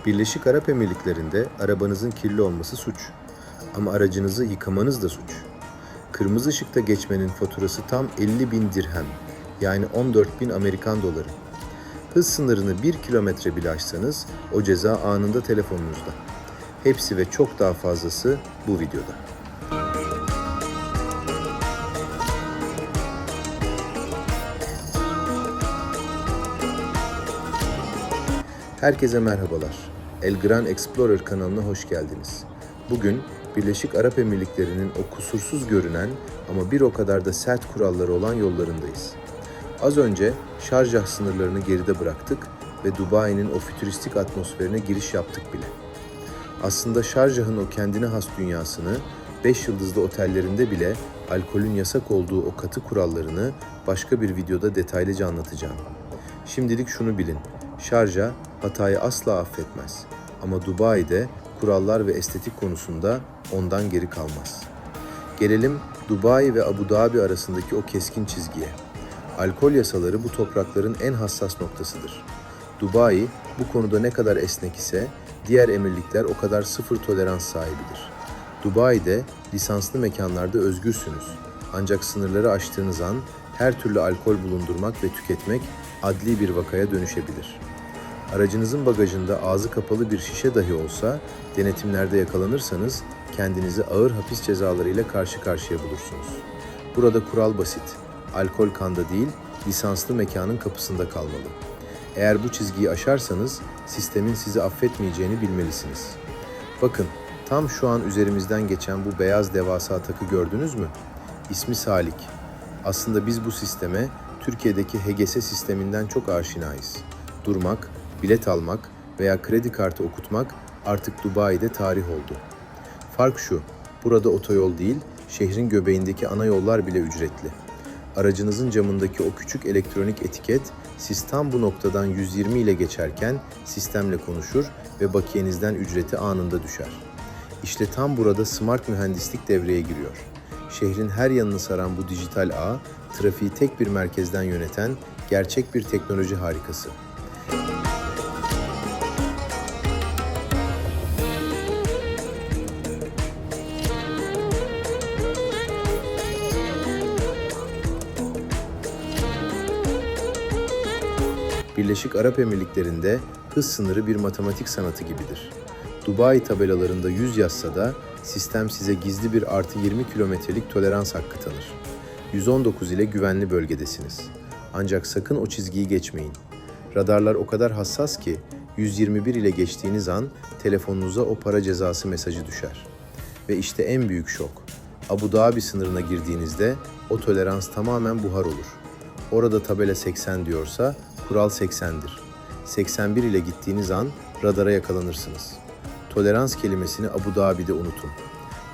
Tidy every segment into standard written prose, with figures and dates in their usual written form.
Birleşik Arap Emirlikleri'nde arabanızın kirli olması suç. Ama aracınızı yıkamanız da suç. Kırmızı ışıkta geçmenin faturası tam 50.000 dirhem, yani 14.000 Amerikan doları. Hız sınırını 1 kilometre bile aşsanız o ceza anında telefonunuzda. Hepsi ve çok daha fazlası bu videoda. Herkese merhabalar. El Gran Explorer kanalına hoş geldiniz. Bugün Birleşik Arap Emirlikleri'nin o kusursuz görünen ama bir o kadar da sert kuralları olan yollarındayız. Az önce Şarjah sınırlarını geride bıraktık ve Dubai'nin o fütüristik atmosferine giriş yaptık bile. Aslında Şarjah'ın o kendine has dünyasını, 5 yıldızlı otellerinde bile alkolün yasak olduğu o katı kurallarını başka bir videoda detaylıca anlatacağım. Şimdilik şunu bilin, Şarjah hatayı asla affetmez. Ama Dubai'de kurallar ve estetik konusunda ondan geri kalmaz. Gelelim Dubai ve Abu Dhabi arasındaki o keskin çizgiye. Alkol yasaları bu toprakların en hassas noktasıdır. Dubai bu konuda ne kadar esnek ise diğer emirlikler o kadar sıfır tolerans sahibidir. Dubai'de lisanslı mekanlarda özgürsünüz. Ancak sınırları aştığınız an her türlü alkol bulundurmak ve tüketmek adli bir vakaya dönüşebilir. Aracınızın bagajında ağzı kapalı bir şişe dahi olsa denetimlerde yakalanırsanız kendinizi ağır hapis cezalarıyla karşı karşıya bulursunuz. Burada kural basit. Alkol kanda değil, lisanslı mekanın kapısında kalmalı. Eğer bu çizgiyi aşarsanız sistemin sizi affetmeyeceğini bilmelisiniz. Bakın, tam şu an üzerimizden geçen bu beyaz devasa takı gördünüz mü? İsmi Salik. Aslında biz bu sisteme Türkiye'deki HGS sisteminden çok aşinayız. Durmak, bilet almak veya kredi kartı okutmak artık Dubai'de tarih oldu. Fark şu, burada otoyol değil, şehrin göbeğindeki ana yollar bile ücretli. Aracınızın camındaki o küçük elektronik etiket, siz tam bu noktadan 120 ile geçerken sistemle konuşur ve bakiyenizden ücreti anında düşer. İşte tam burada smart mühendislik devreye giriyor. Şehrin her yanını saran bu dijital ağ, trafiği tek bir merkezden yöneten gerçek bir teknoloji harikası. Birleşik Arap Emirlikleri'nde hız sınırı bir matematik sanatı gibidir. Dubai tabelalarında 100 yazsa da sistem size gizli bir artı 20 kilometrelik tolerans hakkı tanır. 119 ile güvenli bölgedesiniz. Ancak sakın o çizgiyi geçmeyin. Radarlar o kadar hassas ki 121 ile geçtiğiniz an telefonunuza o para cezası mesajı düşer. Ve işte en büyük şok. Abu Dhabi sınırına girdiğinizde o tolerans tamamen buhar olur. Orada tabela 80 diyorsa kural 80'dir. 81 ile gittiğiniz an radara yakalanırsınız. Tolerans kelimesini Abu Dhabi'de unutun.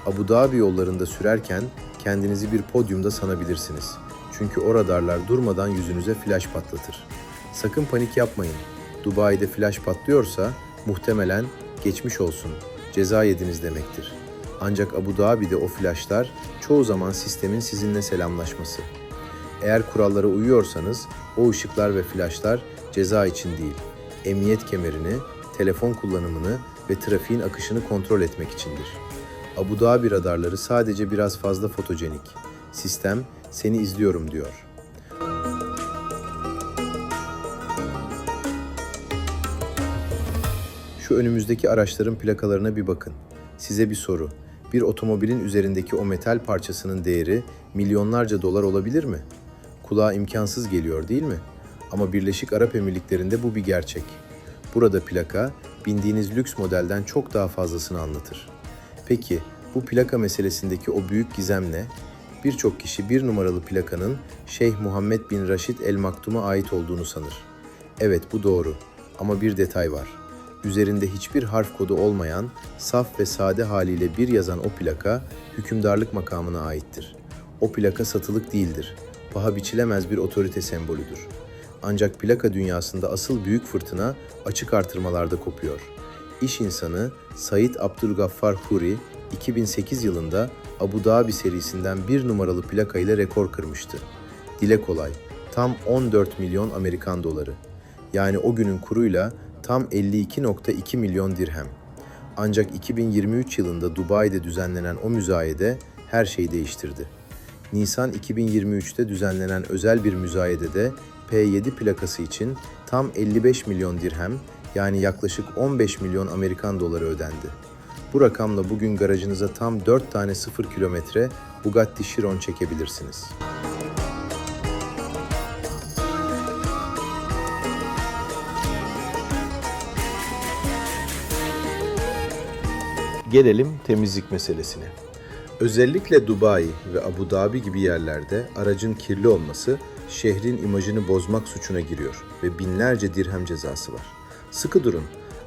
Abu Dhabi yollarında sürerken kendinizi bir podyumda sanabilirsiniz. Çünkü o radarlar durmadan yüzünüze flash patlatır. Sakın panik yapmayın. Dubai'de flash patlıyorsa muhtemelen geçmiş olsun, ceza yediniz demektir. Ancak Abu Dhabi'de o flashlar çoğu zaman sistemin sizinle selamlaşması. Eğer kurallara uyuyorsanız o ışıklar ve flaşlar ceza için değil, emniyet kemerini, telefon kullanımını ve trafiğin akışını kontrol etmek içindir. Abu Dhabi radarları sadece biraz fazla fotojenik. Sistem seni izliyorum diyor. Şu önümüzdeki araçların plakalarına bir bakın. Size bir soru. Bir otomobilin üzerindeki o metal parçasının değeri milyonlarca dolar olabilir mi? Kulağa imkansız geliyor değil mi? Ama Birleşik Arap Emirlikleri'nde bu bir gerçek. Burada plaka, bindiğiniz lüks modelden çok daha fazlasını anlatır. Peki, bu plaka meselesindeki o büyük gizem ne? Birçok kişi bir numaralı plakanın Şeyh Muhammed bin Raşid El Maktum'a ait olduğunu sanır. Evet, bu doğru. Ama bir detay var. Üzerinde hiçbir harf kodu olmayan, saf ve sade haliyle bir yazan o plaka, hükümdarlık makamına aittir. O plaka satılık değildir. Paha biçilemez bir otorite sembolüdür. Ancak plaka dünyasında asıl büyük fırtına açık artırmalarda kopuyor. İş insanı Said Abdülgaffar Huri, 2008 yılında Abu Dhabi serisinden bir numaralı plaka ile rekor kırmıştı. Dile kolay, tam 14 milyon Amerikan doları. Yani o günün kuruyla Tam 52,2 milyon dirhem. Ancak 2023 yılında Dubai'de düzenlenen o müzayede her şeyi değiştirdi. Nisan 2023'te düzenlenen özel bir müzayedede P7 plakası için tam 55 milyon dirhem, yani yaklaşık 15 milyon Amerikan doları ödendi. Bu rakamla bugün garajınıza tam 4 tane 0 kilometre Bugatti Chiron çekebilirsiniz. Gelelim temizlik meselesine. Özellikle Dubai ve Abu Dhabi gibi yerlerde aracın kirli olması şehrin imajını bozmak suçuna giriyor ve binlerce dirhem cezası var. Sıkı durun,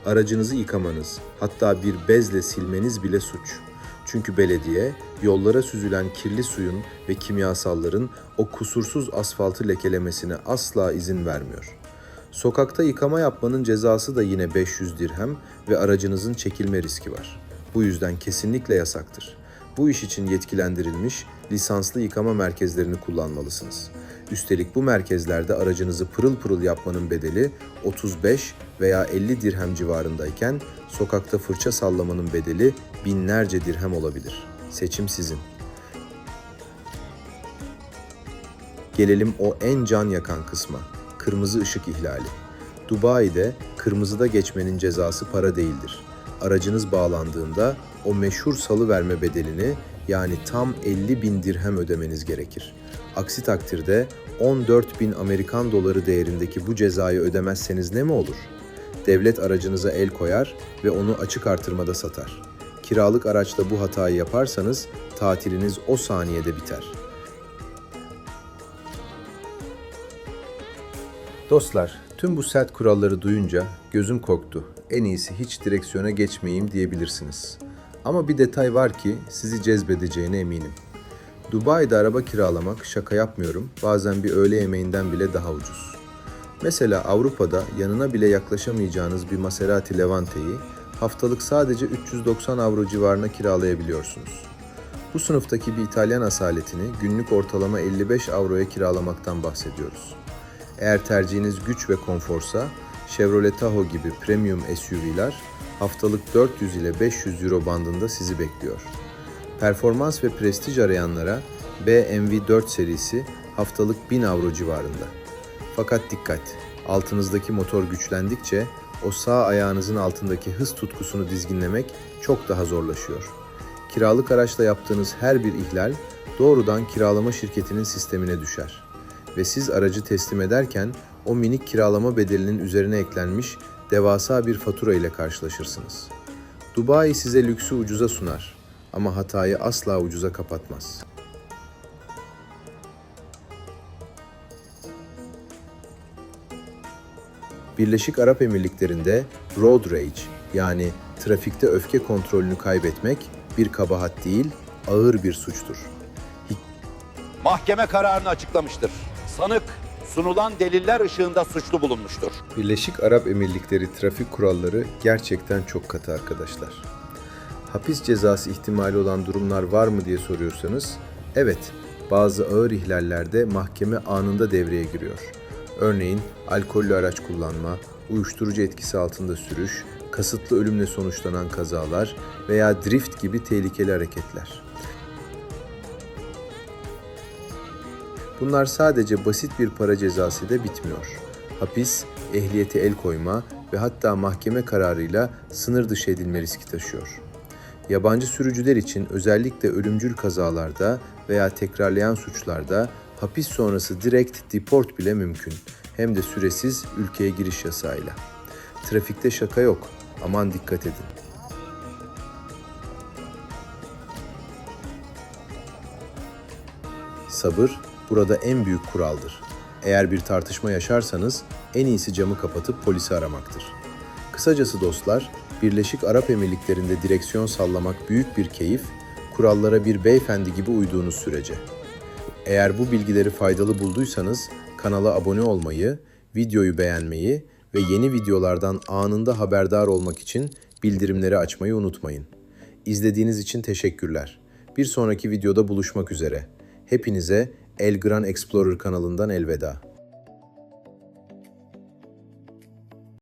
aracınızı yıkamanız, hatta bir bezle silmeniz bile suç. Çünkü belediye yollara süzülen kirli suyun ve kimyasalların o kusursuz asfaltı lekelemesine asla izin vermiyor. Sokakta yıkama yapmanın cezası da yine 500 dirhem ve aracınızın çekilme riski var. Bu yüzden kesinlikle yasaktır. Bu iş için yetkilendirilmiş, lisanslı yıkama merkezlerini kullanmalısınız. Üstelik bu merkezlerde aracınızı pırıl pırıl yapmanın bedeli 35 veya 50 dirhem civarındayken sokakta fırça sallamanın bedeli binlerce dirhem olabilir. Seçim sizin. Gelelim o en can yakan kısma, kırmızı ışık ihlali. Dubai'de kırmızıda geçmenin cezası para değildir. Aracınız bağlandığında o meşhur salıverme bedelini, yani tam 50 bin dirhem ödemeniz gerekir. Aksi takdirde 14 bin Amerikan doları değerindeki bu cezayı ödemezseniz ne mi olur? Devlet aracınıza el koyar ve onu açık artırmada satar. Kiralık araçta bu hatayı yaparsanız tatiliniz o saniyede biter. Dostlar, tüm bu sert kuralları duyunca gözüm korktu. En iyisi hiç direksiyona geçmeyeyim diyebilirsiniz. Ama bir detay var ki sizi cezbedeceğine eminim. Dubai'de araba kiralamak, şaka yapmıyorum, bazen bir öğle yemeğinden bile daha ucuz. Mesela Avrupa'da yanına bile yaklaşamayacağınız bir Maserati Levante'yi haftalık sadece 390 avro civarına kiralayabiliyorsunuz. Bu sınıftaki bir İtalyan asaletini günlük ortalama 55 avroya kiralamaktan bahsediyoruz. Eğer tercihiniz güç ve konforsa, Chevrolet Tahoe gibi premium SUV'ler haftalık 400 ile 500 euro bandında sizi bekliyor. Performans ve prestij arayanlara BMW 4 serisi haftalık 1000 avro civarında. Fakat dikkat, altınızdaki motor güçlendikçe o sağ ayağınızın altındaki hız tutkusunu dizginlemek çok daha zorlaşıyor. Kiralık araçla yaptığınız her bir ihlal doğrudan kiralama şirketinin sistemine düşer. Ve siz aracı teslim ederken o minik kiralama bedelinin üzerine eklenmiş devasa bir fatura ile karşılaşırsınız. Dubai size lüksü ucuza sunar ama hatayı asla ucuza kapatmaz. Birleşik Arap Emirlikleri'nde road rage, yani trafikte öfke kontrolünü kaybetmek bir kabahat değil, ağır bir suçtur. Mahkeme kararını açıklamıştır. Sanık sunulan deliller ışığında suçlu bulunmuştur. Birleşik Arap Emirlikleri trafik kuralları gerçekten çok katı arkadaşlar. Hapis cezası ihtimali olan durumlar var mı diye soruyorsanız, evet, bazı ağır ihlallerde mahkeme anında devreye giriyor. Örneğin alkollü araç kullanma, uyuşturucu etkisi altında sürüş, kasıtlı ölümle sonuçlanan kazalar veya drift gibi tehlikeli hareketler. Bunlar sadece basit bir para cezası da bitmiyor. Hapis, ehliyete el koyma ve hatta mahkeme kararıyla sınır dışı edilme riski taşıyor. Yabancı sürücüler için özellikle ölümcül kazalarda veya tekrarlayan suçlarda hapis sonrası direkt deport bile mümkün. Hem de süresiz ülkeye giriş yasağıyla. Trafikte şaka yok. Aman dikkat edin. Sabır burada en büyük kuraldır. Eğer bir tartışma yaşarsanız en iyisi camı kapatıp polisi aramaktır. Kısacası dostlar, Birleşik Arap Emirlikleri'nde direksiyon sallamak büyük bir keyif, kurallara bir beyefendi gibi uyduğunuz sürece. Eğer bu bilgileri faydalı bulduysanız kanala abone olmayı, videoyu beğenmeyi ve yeni videolardan anında haberdar olmak için bildirimleri açmayı unutmayın. İzlediğiniz için teşekkürler. Bir sonraki videoda buluşmak üzere. Hepinize El Gran Explorer kanalından elveda.